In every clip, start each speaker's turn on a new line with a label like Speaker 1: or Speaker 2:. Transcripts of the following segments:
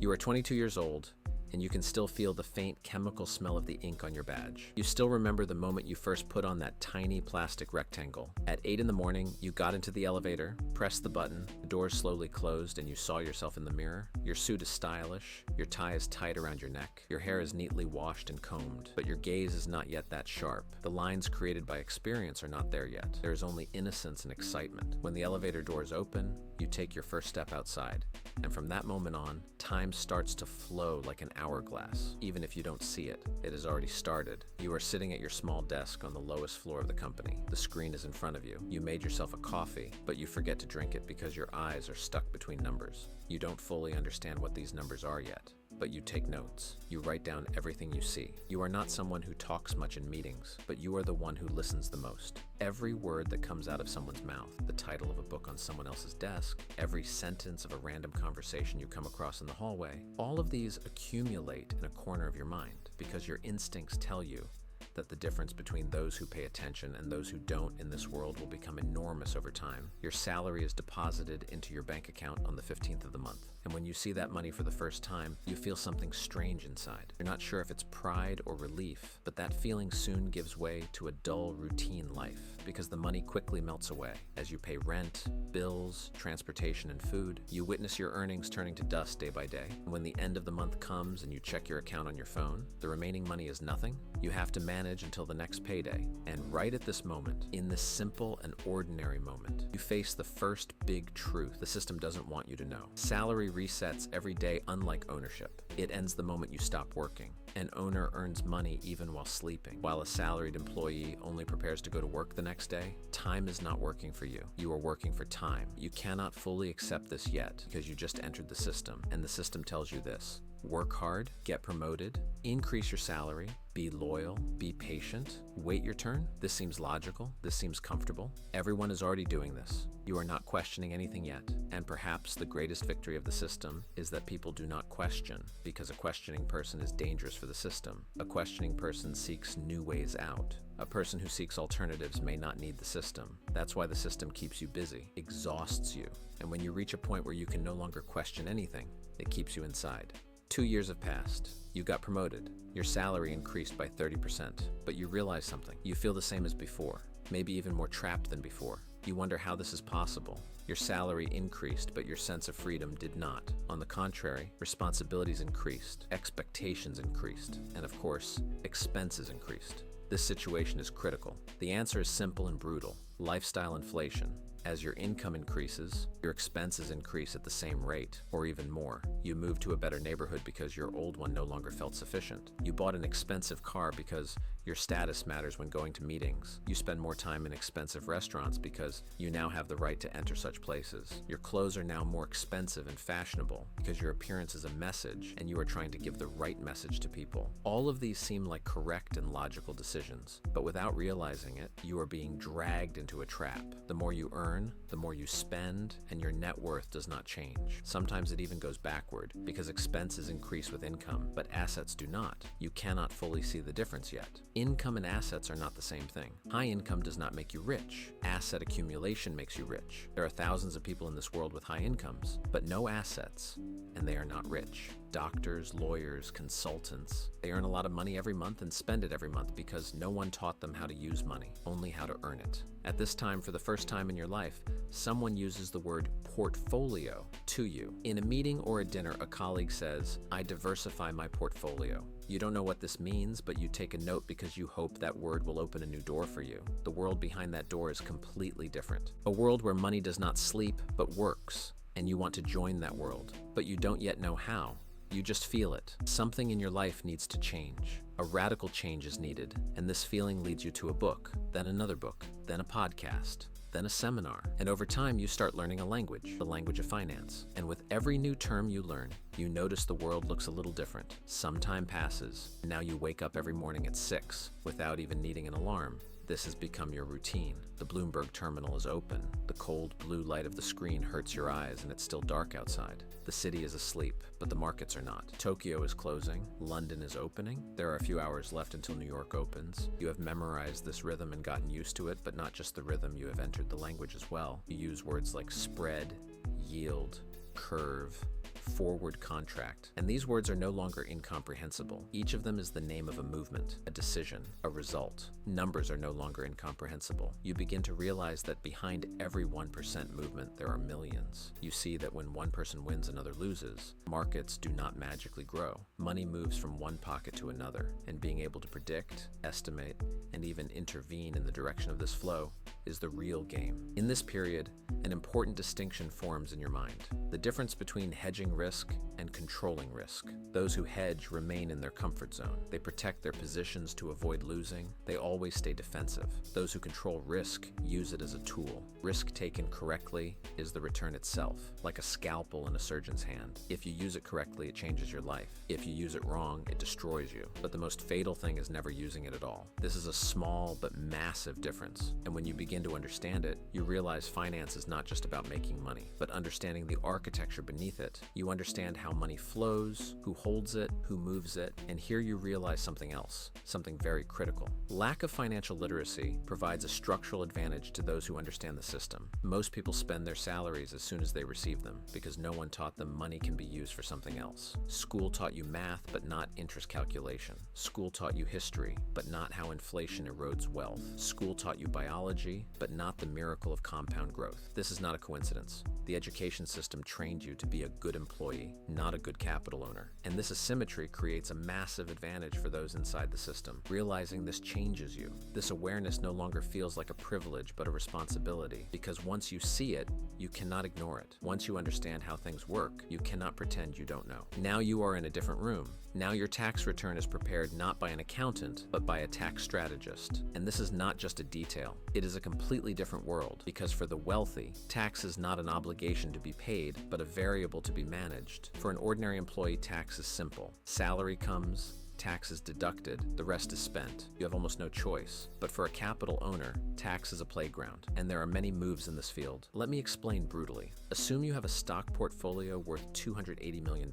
Speaker 1: You are 22 years old, and you can still feel the faint chemical smell of the ink on your badge. You still remember the moment you first put on that tiny plastic rectangle. At 8 in the morning, you got into the elevator, pressed the button, the doors slowly closed, and you saw yourself in the mirror. Your suit is stylish, your tie is tight around your neck, your hair is neatly washed and combed, but your gaze is not yet that sharp. The lines created by experience are not there yet. There is only innocence and excitement. When the elevator doors open, you take your first step outside, and from that moment on, time starts to flow like an hourglass. Even if you don't see it, it has already started. You are sitting at your small desk on the lowest floor of the company. The screen is in front of you. You made yourself a coffee, but you forget to drink it because your eyes are stuck between numbers. You don't fully understand what these numbers are yet, but you take notes. You write down everything you see. You are not someone who talks much in meetings, but you are the one who listens the most. Every word that comes out of someone's mouth, the title of a book on someone else's desk, every sentence of a random conversation you come across in the hallway, all of these accumulate in a corner of your mind because your instincts tell you that the difference between those who pay attention and those who don't in this world will become enormous over time. Your salary is deposited into your bank account on the 15th of the month. And when you see that money for the first time, you feel something strange inside. You're not sure if it's pride or relief, but that feeling soon gives way to a dull routine life because the money quickly melts away. As you pay rent, bills, transportation, and food, you witness your earnings turning to dust day by day. And when the end of the month comes and you check your account on your phone, the remaining money is nothing. You have to manage until the next payday. And right at this moment, in this simple and ordinary moment, you face the first big truth the system doesn't want you to know. Salary resets every day, unlike ownership. It ends the moment you stop working. An owner earns money even while sleeping. While a salaried employee only prepares to go to work the next day, time is not working for you. You are working for time. You cannot fully accept this yet because you just entered the system, and the system tells you this. Work hard, get promoted, increase your salary, be loyal, be patient, wait your turn. This seems logical. This seems comfortable. Everyone is already doing this. You are not questioning anything yet. And perhaps the greatest victory of the system is that people do not question, because a questioning person is dangerous for the system. A questioning person seeks new ways out. A person who seeks alternatives may not need the system. That's why the system keeps you busy, exhausts you. And when you reach a point where you can no longer question anything, it keeps you inside. 2 years have passed. You got promoted. Your salary increased by 30%, but you realize something. You feel the same as before, maybe even more trapped than before. You wonder how this is possible. Your salary increased, but your sense of freedom did not. On the contrary, responsibilities increased, expectations increased, and of course, expenses increased. This situation is critical. The answer is simple and brutal. Lifestyle inflation. As your income increases, your expenses increase at the same rate, or even more. You move to a better neighborhood because your old one no longer felt sufficient. You bought an expensive car because your status matters when going to meetings. You spend more time in expensive restaurants because you now have the right to enter such places. Your clothes are now more expensive and fashionable because your appearance is a message and you are trying to give the right message to people. All of these seem like correct and logical decisions, but without realizing it, you are being dragged into a trap. The more you earn, the more you spend, and your net worth does not change. Sometimes it even goes backward because expenses increase with income, but assets do not. You cannot fully see the difference yet. Income and assets are not the same thing. High income does not make you rich. Asset accumulation makes you rich. There are thousands of people in this world with high incomes, but no assets, and they are not rich. Doctors, lawyers, consultants, they earn a lot of money every month and spend it every month because no one taught them how to use money, only how to earn it. At this time, for the first time in your life, someone uses the word portfolio to you. In a meeting or a dinner, a colleague says, "I diversify my portfolio." You don't know what this means, but you take a note because you hope that word will open a new door for you. The world behind that door is completely different. A world where money does not sleep, but works. And you want to join that world, but you don't yet know how. You just feel it. Something in your life needs to change. A radical change is needed, and this feeling leads you to a book, then another book, then a podcast, then a seminar. And over time, you start learning a language, the language of finance. And with every new term you learn, you notice the world looks a little different. Some time passes, and now you wake up every morning at 6 without even needing an alarm. This has become your routine. The Bloomberg terminal is open. The cold blue light of the screen hurts your eyes and it's still dark outside. The city is asleep, but the markets are not. Tokyo is closing. London is opening. There are a few hours left until New York opens. You have memorized this rhythm and gotten used to it, but not just the rhythm, you have entered the language as well. You use words like spread, yield, curve, forward contract. And these words are no longer incomprehensible. Each of them is the name of a movement, a decision, a result. Numbers are no longer incomprehensible. You begin to realize that behind every 1% movement, there are millions. You see that when one person wins, another loses. Markets do not magically grow. Money moves from one pocket to another, and being able to predict, estimate, and even intervene in the direction of this flow is the real game. In this period, an important distinction forms in your mind. The difference between hedging risk and controlling risk. Those who hedge remain in their comfort zone. They protect their positions to avoid losing. They always stay defensive. Those who control risk use it as a tool. Risk taken correctly is the return itself, like a scalpel in a surgeon's hand. If you use it correctly, it changes your life. If you use it wrong, it destroys you. But the most fatal thing is never using it at all. This is a small but massive difference. And when you begin to understand it, you realize finance is not just about making money, but understanding the architecture beneath it. You understand how money flows, who holds it, who moves it, and here you realize something else, something very critical. Lack of financial literacy provides a structural advantage to those who understand the system. Most people spend their salaries as soon as they receive them because no one taught them money can be used for something else. School taught you math, but not interest calculation. School taught you history, but not how inflation erodes wealth. School taught you biology, but not the miracle of compound growth. This is not a coincidence. The education system trained you to be a good employee, not a good capital owner. And this asymmetry creates a massive advantage for those inside the system. Realizing this changes you. This awareness no longer feels like a privilege, but a responsibility. Because once you see it, you cannot ignore it. Once you understand how things work, you cannot pretend you don't know. Now you are in a different room. Now your tax return is prepared not by an accountant, but by a tax strategist. And this is not just a detail. It is a completely different world, because for the wealthy, tax is not an obligation to be paid, but a variable to be managed. For an ordinary employee, tax is simple. Salary comes, tax is deducted, the rest is spent. You have almost no choice. But for a capital owner, tax is a playground, and there are many moves in this field. Let me explain brutally. Assume you have a stock portfolio worth $280 million.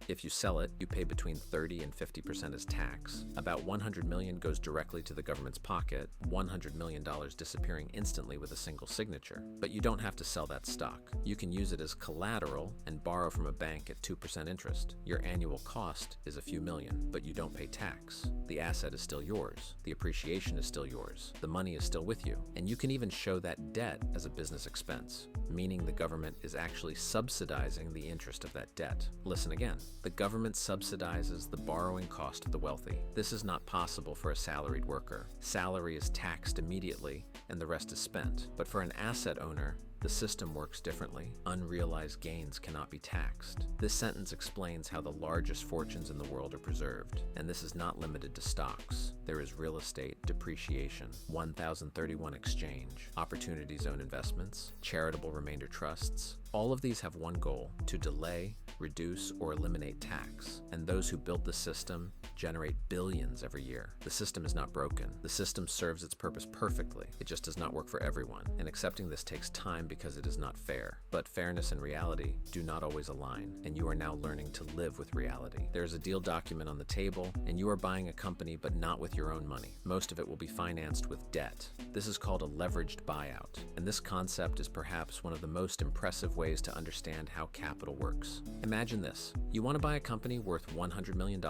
Speaker 1: If you sell it, you pay between 30 and 50% as tax. About $100 million goes directly to the government's pocket, $100 million disappearing instantly with a single signature. But you don't have to sell that stock. You can use it as collateral and borrow from a bank at 2% interest. Your annual cost is a few million, but you don't pay tax. The asset is still yours. The appreciation is still yours. The money is still with you. And you can even show that debt as a business expense, meaning the government is actually subsidizing the interest of that debt. Listen again. The government subsidizes the borrowing cost of the wealthy. This is not possible for a salaried worker. Salary is taxed immediately, and the rest is spent. But for an asset owner, the system works differently. Unrealized gains cannot be taxed. This sentence explains how the largest fortunes in the world are preserved. And this is not limited to stocks. There is real estate, depreciation, 1031 exchange, opportunity zone investments, charitable remainder trusts. All of these have one goal: to delay, reduce, or eliminate tax. And those who built the system generate billions every year. The system is not broken. The system serves its purpose perfectly. It just does not work for everyone. And accepting this takes time because it is not fair. But fairness and reality do not always align, and you are now learning to live with reality. There is a deal document on the table, and you are buying a company, but not with your own money. Most of it will be financed with debt. This is called a leveraged buyout, and this concept is perhaps one of the most impressive ways to understand how capital works. Imagine this. You want to buy a company worth $100 million.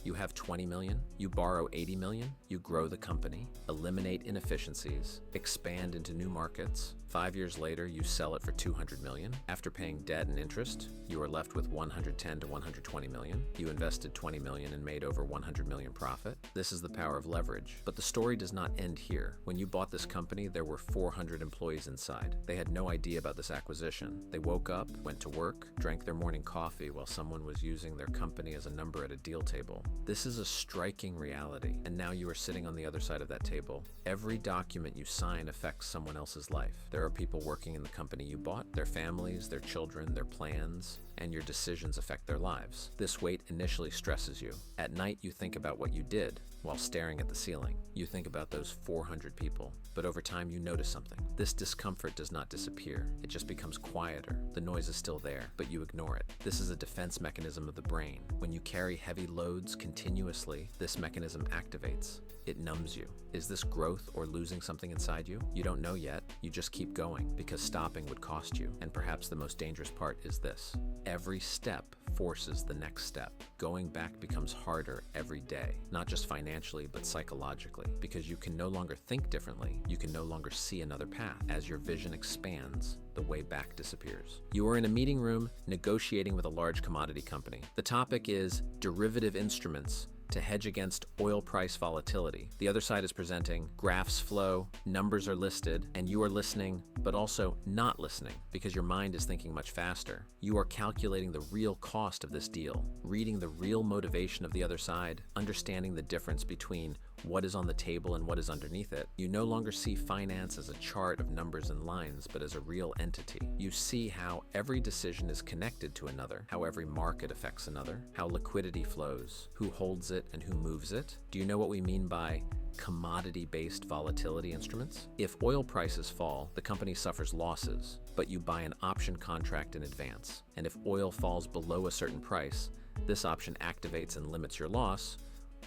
Speaker 1: You have 20 million, you borrow 80 million, you grow the company, eliminate inefficiencies, expand into new markets. 5 years later, you sell it for 200 million. After paying debt and interest, you are left with 110 to 120 million. You invested 20 million and made over 100 million profit. This is the power of leverage. But the story does not end here. When you bought this company, there were 400 employees inside. They had no idea about this acquisition. They woke up, went to work, drank their morning coffee while someone was using their company as a number at a deal table. This is a striking reality, and now you are sitting on the other side of that table. Every document you sign affects someone else's life. There are people working in the company you bought, their families, their children, their plans, and your decisions affect their lives. This weight initially stresses you. At night, you think about what you did while staring at the ceiling. You think about those 400 people, but over time you notice something. This discomfort does not disappear. It just becomes quieter. The noise is still there, but you ignore it. This is a defense mechanism mechanism of the brain. When you carry heavy loads continuously, this mechanism activates. It numbs you. Is this growth or losing something inside you? You don't know yet. You just keep going because stopping would cost you. And perhaps the most dangerous part is this. Every step forces the next step. Going back becomes harder every day, not just financially, but psychologically, because you can no longer think differently. You can no longer see another path. As your vision expands, the way back disappears. You are in a meeting room negotiating with a large commodity company. The topic is derivative instruments to hedge against oil price volatility. The other side is presenting, graphs flow, numbers are listed, and you are listening, but also not listening because your mind is thinking much faster. You are calculating the real cost of this deal, reading the real motivation of the other side, understanding the difference between what is on the table and what is underneath it. You no longer see finance as a chart of numbers and lines, but as a real entity. You see how every decision is connected to another, how every market affects another, how liquidity flows, who holds it and who moves it. Do you know what we mean by commodity-based volatility instruments? If oil prices fall, the company suffers losses, but you buy an option contract in advance. And if oil falls below a certain price, this option activates and limits your loss,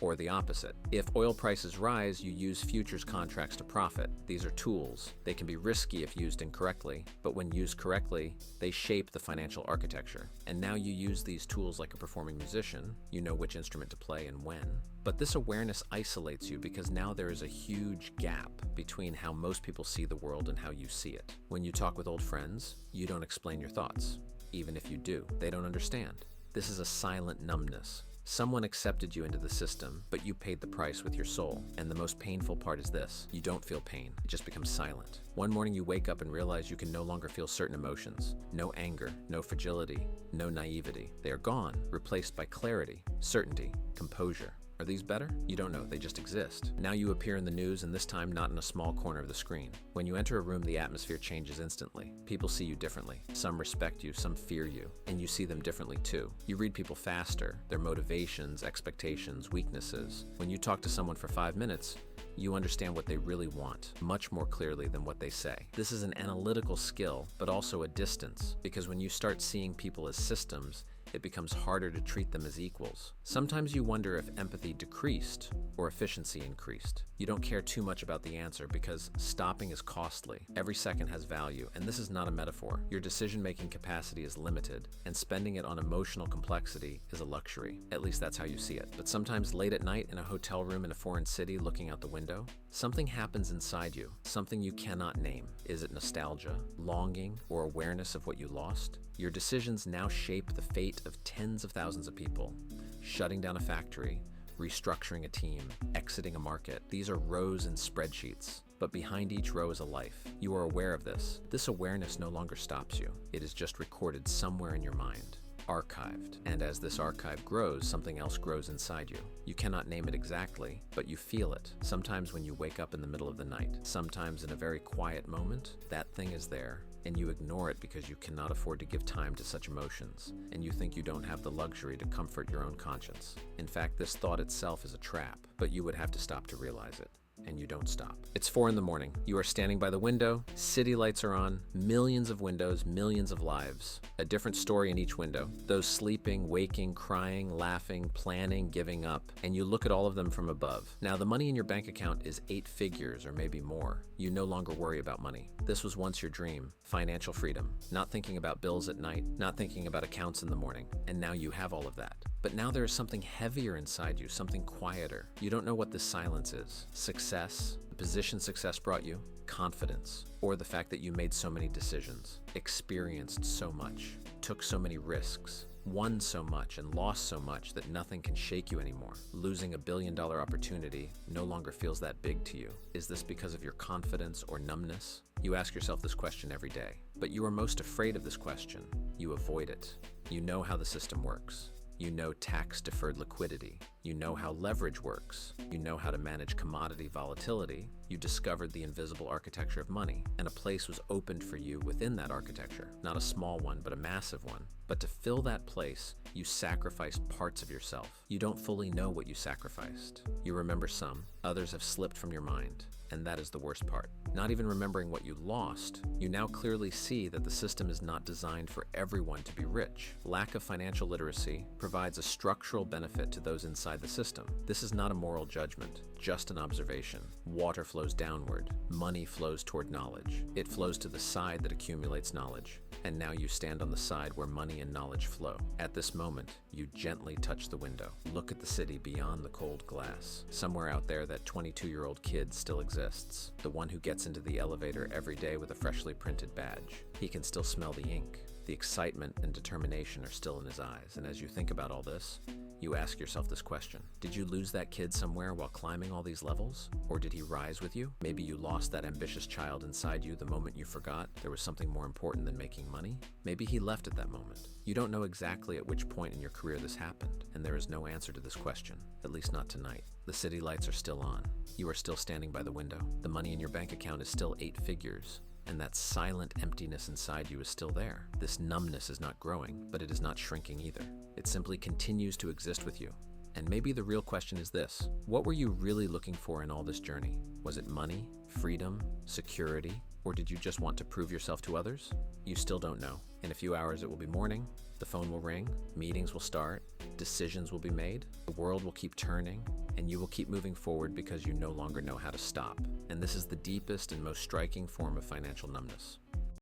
Speaker 1: or the opposite. If oil prices rise, you use futures contracts to profit. These are tools. They can be risky if used incorrectly, but when used correctly, they shape the financial architecture. And now you use these tools like a performing musician. You know which instrument to play and when. But this awareness isolates you because now there is a huge gap between how most people see the world and how you see it. When you talk with old friends, you don't explain your thoughts. Even if you do, they don't understand. This is a silent numbness. Someone accepted you into the system, but you paid the price with your soul. And the most painful part is this. You don't feel pain. It just becomes silent. One morning you wake up and realize you can no longer feel certain emotions. No anger, no fragility, no naivety. They are gone, replaced by clarity, certainty, composure. Are these better? You don't know, they just exist. Now you appear in the news, and this time not in a small corner of the screen. When you enter a room, the atmosphere changes instantly. People see you differently. Some respect you, some fear you, and you see them differently too. You read people faster, their motivations, expectations, weaknesses. When you talk to someone for 5 minutes, you understand what they really want much more clearly than what they say. This is an analytical skill, but also a distance, because when you start seeing people as systems, it becomes harder to treat them as equals. Sometimes you wonder if empathy decreased or efficiency increased. You don't care too much about the answer because stopping is costly. Every second has value, and this is not a metaphor. Your decision-making capacity is limited, and spending it on emotional complexity is a luxury. At least that's how you see it. But sometimes late at night in a hotel room in a foreign city looking out the window, something happens inside you, something you cannot name. Is it nostalgia, longing, or awareness of what you lost? Your decisions now shape the fate of tens of thousands of people. Shutting down a factory, restructuring a team, exiting a market. These are rows and spreadsheets, but behind each row is a life. You are aware of this. This awareness no longer stops you. It is just recorded somewhere in your mind, archived. And as this archive grows, something else grows inside you. You cannot name it exactly, but you feel it. Sometimes when you wake up in the middle of the night, sometimes in a very quiet moment, that thing is there, and you ignore it because you cannot afford to give time to such emotions, and you think you don't have the luxury to comfort your own conscience. In fact, this thought itself is a trap, but you would have to stop to realize it. And you don't stop. It's 4 a.m. You are standing by the window, city lights are on, millions of windows, millions of lives. A different story in each window. Those sleeping, waking, crying, laughing, planning, giving up. And you look at all of them from above. Now the money in your bank account is 8 figures or maybe more. You no longer worry about money. This was once your dream, financial freedom. Not thinking about bills at night, not thinking about accounts in the morning. And now you have all of that. But now there is something heavier inside you, something quieter. You don't know what this silence is. Success, the position success brought you, confidence, or the fact that you made so many decisions, experienced so much, took so many risks, won so much and lost so much that nothing can shake you anymore. Losing $1 billion opportunity no longer feels that big to you. Is this because of your confidence or numbness? You ask yourself this question every day, but you are most afraid of this question. You avoid it. You know how the system works. You know tax-deferred liquidity. You know how leverage works. You know how to manage commodity volatility. You discovered the invisible architecture of money, and a place was opened for you within that architecture. Not a small one, but a massive one. But to fill that place, you sacrificed parts of yourself. You don't fully know what you sacrificed. You remember some. Others have slipped from your mind. And that is the worst part. Not even remembering what you lost, you now clearly see that the system is not designed for everyone to be rich. Lack of financial literacy provides a structural benefit to those inside the system. This is not a moral judgment, just an observation. Water flows downward. Money flows toward knowledge. It flows to the side that accumulates knowledge. And now you stand on the side where money and knowledge flow. At this moment, you gently touch the window. Look at the city beyond the cold glass. Somewhere out there, that 22-year-old kid still exists. The one who gets into the elevator every day with a freshly printed badge. He can still smell the ink. The excitement and determination are still in his eyes. And as you think about all this, you ask yourself this question. Did you lose that kid somewhere while climbing all these levels? Or did he rise with you? Maybe you lost that ambitious child inside you the moment you forgot there was something more important than making money? Maybe he left at that moment. You don't know exactly at which point in your career this happened, and there is no answer to this question, at least not tonight. The city lights are still on. You are still standing by the window. The money in your bank account is still 8 figures. And that silent emptiness inside you is still there. This numbness is not growing, but it is not shrinking either. It simply continues to exist with you. And maybe the real question is this: what were you really looking for in all this journey? Was it money, freedom, security, or did you just want to prove yourself to others? You still don't know. In a few hours it will be morning, the phone will ring, meetings will start, decisions will be made, the world will keep turning, and you will keep moving forward because you no longer know how to stop. And this is the deepest and most striking form of financial numbness.